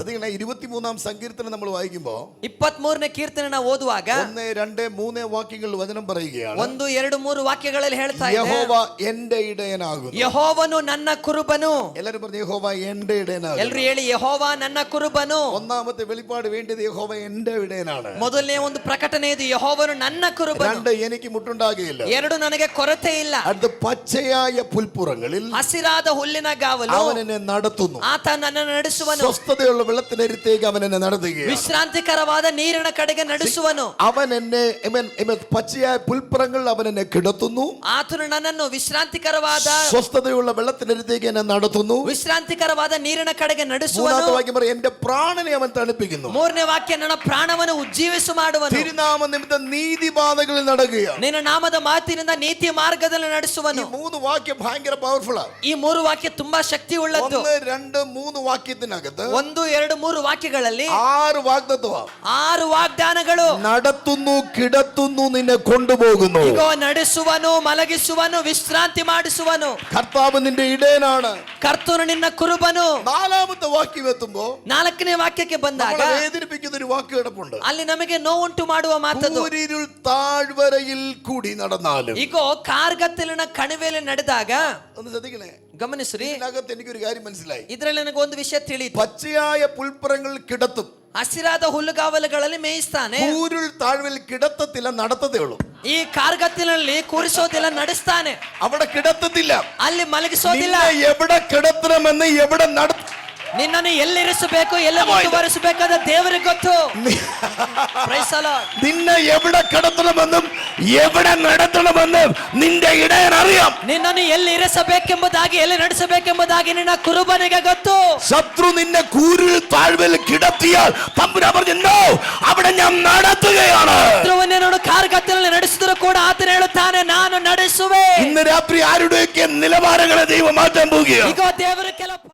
23 സങ്കീർത്തനം നമ്മൾ വായിക്കുമ്പോൾ 23ನೇ ಕೀರ್ತನೆ ನಾವು ಓದುವಾಗ 1, 2, 3 ವಾಕ್ಯಗಳು ವಚನ പറയുകയാണ്. 1, 2, 3 ವಾಕ್ಯಗಳಲ್ಲಿ ಹೇಳ್ತಾ ಇದೆ, ಯೆಹೋವ എൻ്റെ ಇಡೆಯನಾಗುന്നു. ಯೆಹೋವನು ನನ್ನ ಕುರುಬನು. ಎಲ್ಲರೂ പറഞ്ഞു ಯೆಹೋವ എൻ്റെ ಇಡೆಯನಾಗುന്നു. ಎಲ್ಲರೂ ಹೇಳಿ ಯೆಹೋವ ನನ್ನ ಕುರುಬನು. ഒന്നാമത്തെ വെളിപ്പാട് വേണ്ടത് യഹോവ എൻ്റെ ഇടയനാണ്. ಮೊದಲನೇ ಒಂದು ಪ್ರಕಟಣೆ ಇದು, ಯೆಹೋವನು ನನ್ನ ಕುರುಬನು. 2, എനിക്ക് മുട്ടുണ്ടാകുകയില്ല. 2, ನನಗೆ ಕೊರತೆ ಇಲ್ಲ. അടുത്ത പച്ചയായ പുൽപ്പുറങ്ങളിൽ ಹಸಿರಾದ ಹುಲ್ಲಿನ ಗಾವಲು അവൻ എന്നെ നടത്തുന്നു. ಆತ ನನ್ನನ್ನು ನಡೆಸುವನು. സ്വസ്ഥതയുള്ള വെള്ളത്തിനരിത്തേക്ക് അവൻ എന്നെ നടത്തുകയാണ്. ವಿಶ್ರಾಂತಿಕರವಾದ ನೀರಿನ ಕಡೆಗೆ ನಡೆಸುವನು. അവൻ എന്നെ പച്ചയായ പുൽപ്പുറങ്ങളിൽ അവൻ എന്നെ കിടത്തുന്നു. ಆತನು ನನ್ನನ್ನು ವಿಶ್ರಾಂತಿಕರವಾದ സ്വസ്ഥതയുള്ള വെള്ളത്തിനരിത്തേക്ക് എന്നെ നടത്തുന്നു. ವಿಶ್ರಾಂತಿಕರವಾದ ನೀರಿನ ಕಡೆಗೆ ನಡೆಸುವನು. മൂന്നാമത്തെ വാക്യം പറയും എന്റെ പ്രാണനെ അവൻ തണുപ്പിക്കുന്നു. 3ನೇ ವಾಕ್ಯ, ನನ್ನ ಪ್ರಾಣವನ್ನು ಉಜ್ಜೀವಿಸು ಮಾಡುವನು. തിരുനാമ നിമിത്തം നീതിപാതകളിൽ നടക്കുകയാണ്. ನಿನ್ನ ನಾಮದ ಮಾತಿನಿಂದ ನೀತಿ ಮಾರ್ಗದಲ್ಲಿ ನಡೆಸುವನು. ഈ 3 വാക്യം ഭയങ്കര പവർഫുൾ ആണ്. ಈ 3 ವಾಕ್ಯ ತುಂಬಾ ಶಕ್ತಿ ಉಳ್ಳದ್ದು. 1, 2, 3 വാക്യത്തിനകത്ത് 1, 2, 3 ವಾಕ್ಯಗಳಲ್ಲಿ 6 വാഗ്ദത്തമാണ്. 6 ವಾಗ್ದಾನಗಳು. നടത്തുന്നു, കിടത്തുന്നു, നിന്നെ കൊണ്ടുപോകുന്നു. ಇಗೋ ನಡೆಸುವನು, ಮಲಗಿಸುವನು, ವಿಶ್ರಾಂತಿ ಮಾಡಿಸುವನು. കർത്താവ് നിന്റെ ഇടയനാണ്. ಕರ್ತನು ನಿನ್ನ ಕುರುಬನು. 4ാമത്തെ വാക്യം എത്തുമ്പോ 4ನೇ ವಾಕ್ಯಕ್ಕೆ ಬಂದಾಗ വേദനിപ്പിക്കുന്ന ഒരു വാക്ക് കിടപ്പുണ്ട്. ಅಲ್ಲಿ ನಮಗೆ ನೋವುಂಟು ಮಾಡುವ ಮಾತದು. കൂരിരുൾ താഴ്വരയിൽ കൂടി നടന്നാലും. ಇಗೋ ಕಾರ್ಗತ್ತಲಿನ ಕಣಿವೆಯಲ್ಲಿ ನಡೆದಾಗ, ഒന്ന് ശ്രദ്ധിക്കണേ, ಗಮನಿಸ್ರಿ, ഇതിനകത്ത് എനിക്കൊരു കാര്യം മനസ്സിലായി. ಇದರಲ್ಲಿ ನನಗೆ ಒಂದು ವಿಷಯ ತಿಳಿಯಿತು. പച്ചയായ പുൽപ്പുറങ്ങളിൽ കിടത്തും, ಹಸಿರಾದ ಹುಲ್ಲುಗಾವಲುಗಳಲ್ಲಿ ಮೇಯಿಸ್ತಾನೆ. കൂരുൾ താഴ്വരയിൽ കിടത്തത്തില്ല, നടത്തതേ ഉള്ളൂ. ಈ ಕಾರ್ಗತ್ತಿನಲ್ಲಿ ಕೂರಿಸೋದಿಲ್ಲ, ನಡೆಸ್ತಾನೆ. അവിടെ കിടത്തത്തില്ല, ಅಲ್ಲಿ ಮಲಗಿಸೋದಿಲ್ಲ. എവിടെ കിടത്തണമെന്ന് എവിടെ ನಿನ್ನನ್ನು ಎಲ್ಲಿರಿಸಬೇಕು, ಎಲ್ಲಿ ಮುಂದುವರಿಸಬೇಕಾದ ದೇವರಿಗೆ ಗೊತ್ತು. Praise the Lord. നിന്നെ എവിടെ കിടത്തണമെന്നും എവിടെ നടത്തണമെന്നും നിന്റെ ഇടയൻ അറിയാം. ನಿನ್ನನ್ನು ಎಲ್ಲಿ ಇರಿಸಬೇಕೆಂಬುದಾಗಿ, ಎಲ್ಲಿ ನಡೆಸಬೇಕೆಂಬುದಾಗಿ ನಿನ್ನ ಕುರುಬನಿಗೆ ಗೊತ್ತು. ശത്രു നിന്നെ കൂരിൽ താഴ്വരയിൽ കിടത്തിയാൽ തമ്പുരാൻ പറഞ്ഞു, "നോ, അവിടെ ഞാൻ നടത്തുകയാണ്." ಶತ್ರುವನ್ನನ್ನು ಕಾರ್ಗತ್ತಲಿನಲ್ಲಿ ನಡೆಸಿದರೂ ಕೂಡ ಆತನು ಹೇಳುತ್ತಾನೆ, ನಾನು ನಡೆಸುವೆ. ഇന്ന് രാത്രി ആരുടെയൊക്കെ നിലവാരങ്ങളെ ദൈവം മാറ്റാൻ പോവുകയാണ്. ಈಗ ದೇವರು ಕೆಲವು